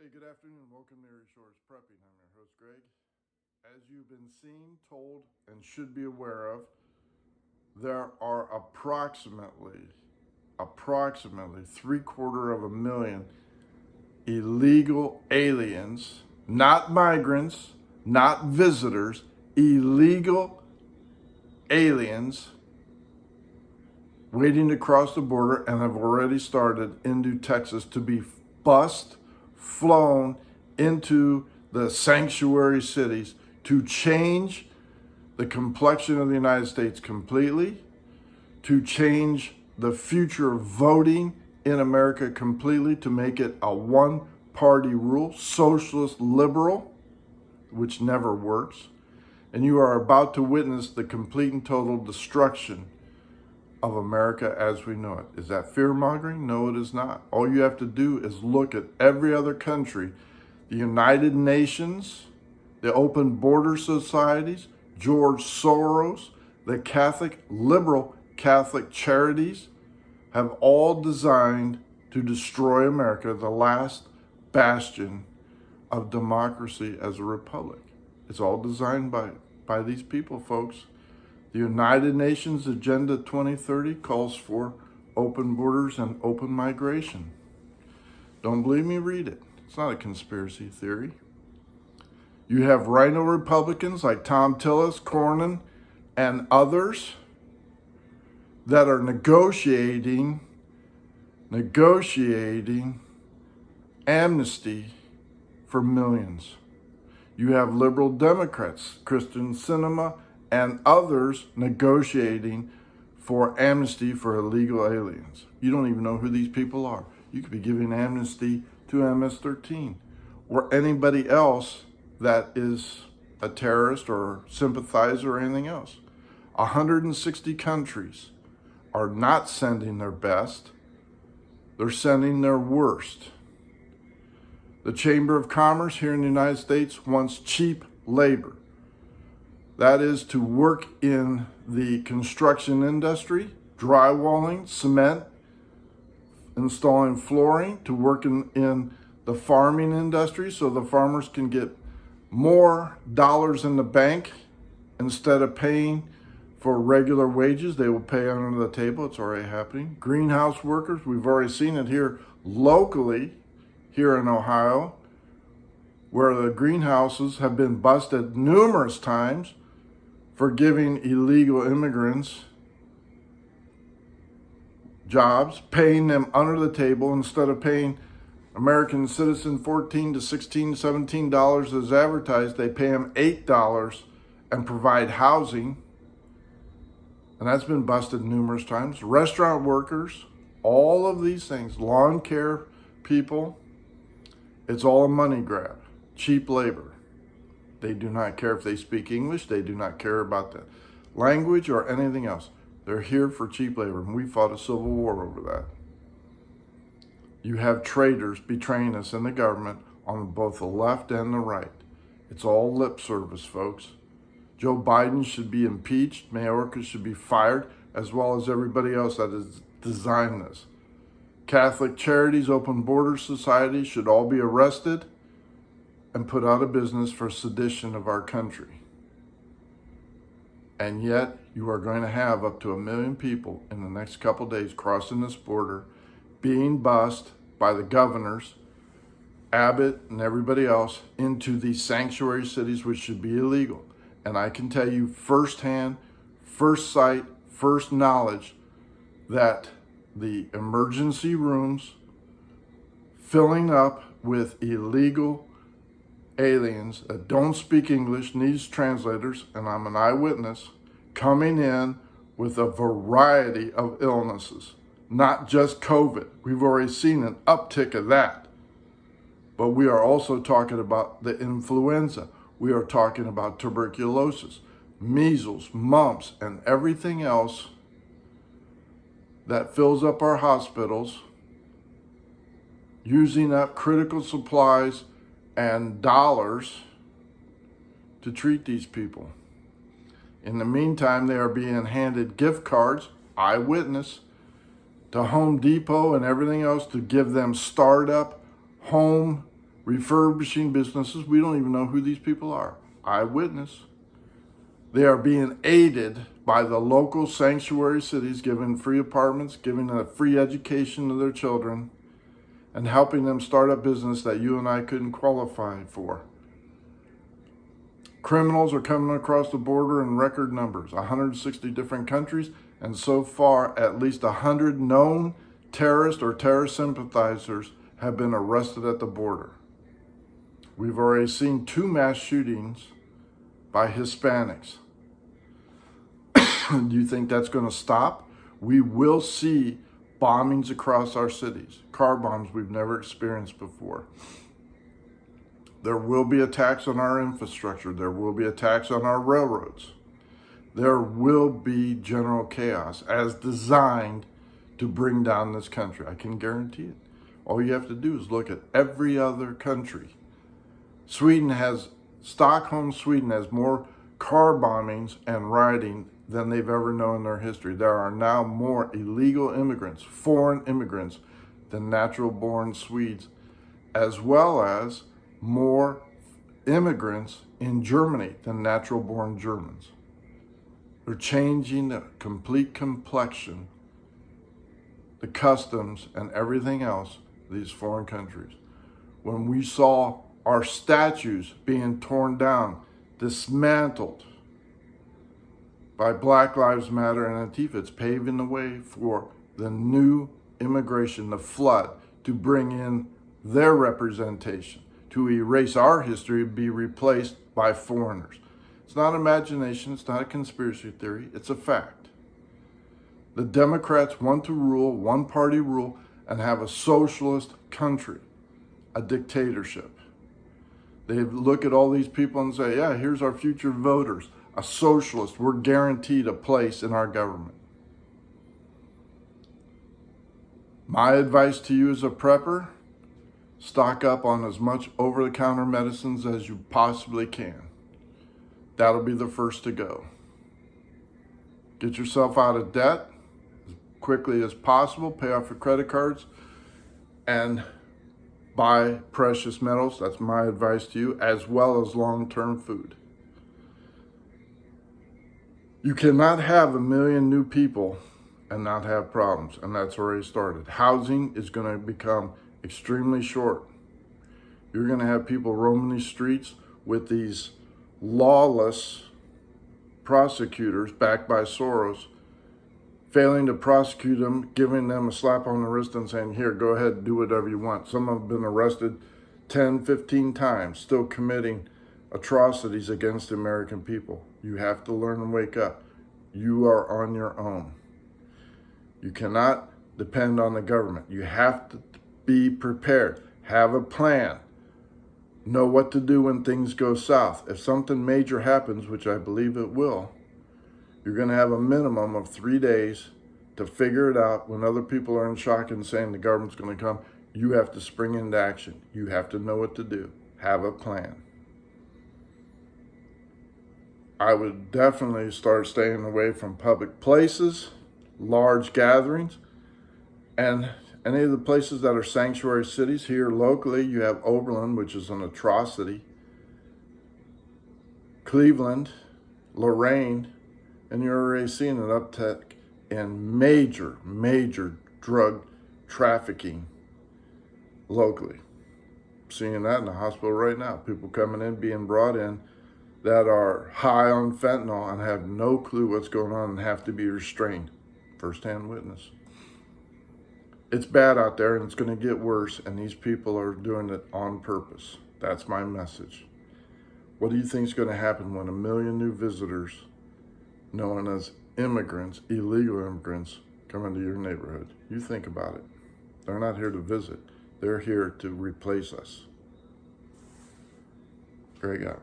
Hey, good afternoon. Welcome to Erie Shores Prepping. I'm your host, Greg. As you've been seen, told, and should be aware of, there are approximately 750,000 illegal aliens, not migrants, not visitors, illegal aliens waiting to cross the border and have already started into Texas to be flown into the sanctuary cities to change the complexion of the United States completely, to change the future of voting in America completely, to make it a one-party rule, socialist liberal, which never works. And you are about to witness the complete and total destruction of America as we know it. Is that fear-mongering? No, it is not. All you have to do is look at every other country, the United Nations, the open border societies, George Soros, the liberal Catholic charities have all designed to destroy America, the last bastion of democracy as a republic. It's all designed by these people, folks. The United Nations Agenda 2030 calls for open borders and open migration. Don't believe me? Read it. It's not a conspiracy theory. You have rhino Republicans like Tom Tillis, Cornyn, and others that are negotiating amnesty for millions. You have liberal Democrats, Kristen Sinema, and others negotiating for amnesty for illegal aliens. You don't even know who these people are. You could be giving amnesty to MS-13 or anybody else that is a terrorist or sympathizer or anything else. 160 countries are not sending their best. They're sending their worst. The Chamber of Commerce here in the United States wants cheap labor. That is to work in the construction industry, drywalling, cement, installing flooring, to work in the farming industry so the farmers can get more dollars in the bank. Instead of paying for regular wages, they will pay under the table. It's already happening. Greenhouse workers, we've already seen it here locally, here in Ohio, where the greenhouses have been busted numerous times for giving illegal immigrants jobs, paying them under the table instead of paying American citizen $14 to $16, $17 as advertised. They pay them $8 and provide housing. And that's been busted numerous times. Restaurant workers, all of these things, lawn care people, it's all a money grab, cheap labor. They do not care if they speak English. They do not care about the language or anything else. They're here for cheap labor, and we fought a civil war over that. You have traitors betraying us in the government on both the left and the right. It's all lip service, folks. Joe Biden should be impeached. Mayorkas should be fired, as well as everybody else that has designed this. Catholic charities, open border societies should all be arrested and put out of business for sedition of our country. And yet, you are going to have up to 1 million people in the next couple days crossing this border, being bused by the governors, Abbott and everybody else, into these sanctuary cities, which should be illegal. And I can tell you firsthand, first sight, first knowledge, that the emergency rooms filling up with illegal aliens that don't speak English, needs translators, and I'm an eyewitness, coming in with a variety of illnesses, not just COVID. We've already seen an uptick of that. But we are also talking about the influenza. We are talking about tuberculosis, measles, mumps, and everything else that fills up our hospitals, using up critical supplies and dollars to treat these people. In the meantime, they are being handed gift cards, eyewitness, to Home Depot and everything else to give them startup home refurbishing businesses. We don't even know who these people are. Eyewitness. They are being aided by the local sanctuary cities, giving free apartments, giving a free education to their children, and helping them start a business that you and I couldn't qualify for. Criminals are coming across the border in record numbers, 160 different countries, and so far at least 100 known terrorists or terrorist sympathizers have been arrested at the border. We've already seen 2 mass shootings by Hispanics. Do you think that's going to stop? We will see bombings across our cities, car bombs we've never experienced before. There will be attacks on our infrastructure. There will be attacks on our railroads. There will be general chaos as designed to bring down this country. I can guarantee it. All you have to do is look at every other country. Stockholm, Sweden has more car bombings and rioting than they've ever known in their history. There are now more illegal immigrants, foreign immigrants, than natural-born Swedes, as well as more immigrants in Germany than natural-born Germans. They're changing the complete complexion, the customs, and everything else of these foreign countries. When we saw our statues being torn down, dismantled by Black Lives Matter and Antifa, it's paving the way for the new immigration, the flood, to bring in their representation, to erase our history, be replaced by foreigners. It's not imagination, it's not a conspiracy theory, it's a fact. The Democrats want to rule, one-party rule, and have a socialist country, a dictatorship. They look at all these people and say, yeah, here's our future voters, a socialist. We're guaranteed a place in our government. My advice to you as a prepper, stock up on as much over-the-counter medicines as you possibly can. That'll be the first to go. Get yourself out of debt as quickly as possible, pay off your credit cards, and buy precious metals. That's my advice to you, as well as long-term food. You cannot have 1 million new people and not have problems, and that's already started. Housing is going to become extremely short. You're going to have people roaming these streets with these lawless prosecutors backed by Soros, failing to prosecute them, giving them a slap on the wrist and saying, here, go ahead and do whatever you want. Some have been arrested 10, 15 times, still committing atrocities against the American people. You have to learn and wake up. You are on your own. You cannot depend on the government. You have to be prepared. Have a plan. Know what to do when things go south. If something major happens, which I believe it will, you're going to have a minimum of 3 days to figure it out. When other people are in shock and saying the government's going to come, you have to spring into action. You have to know what to do. Have a plan. I would definitely start staying away from public places, large gatherings, and any of the places that are sanctuary cities. Here locally, you have Oberlin, which is an atrocity, Cleveland, Lorain, and you're already seeing an uptick in major drug trafficking locally. Seeing that in the hospital right now. People coming in, being brought in that are high on fentanyl and have no clue what's going on and have to be restrained. First-hand witness. It's bad out there and it's going to get worse, and these people are doing it on purpose. That's my message. What do you think is going to happen when 1 million new visitors, known as immigrants, illegal immigrants, come into your neighborhood? You think about it. They're not here to visit. They're here to replace us. Greg out.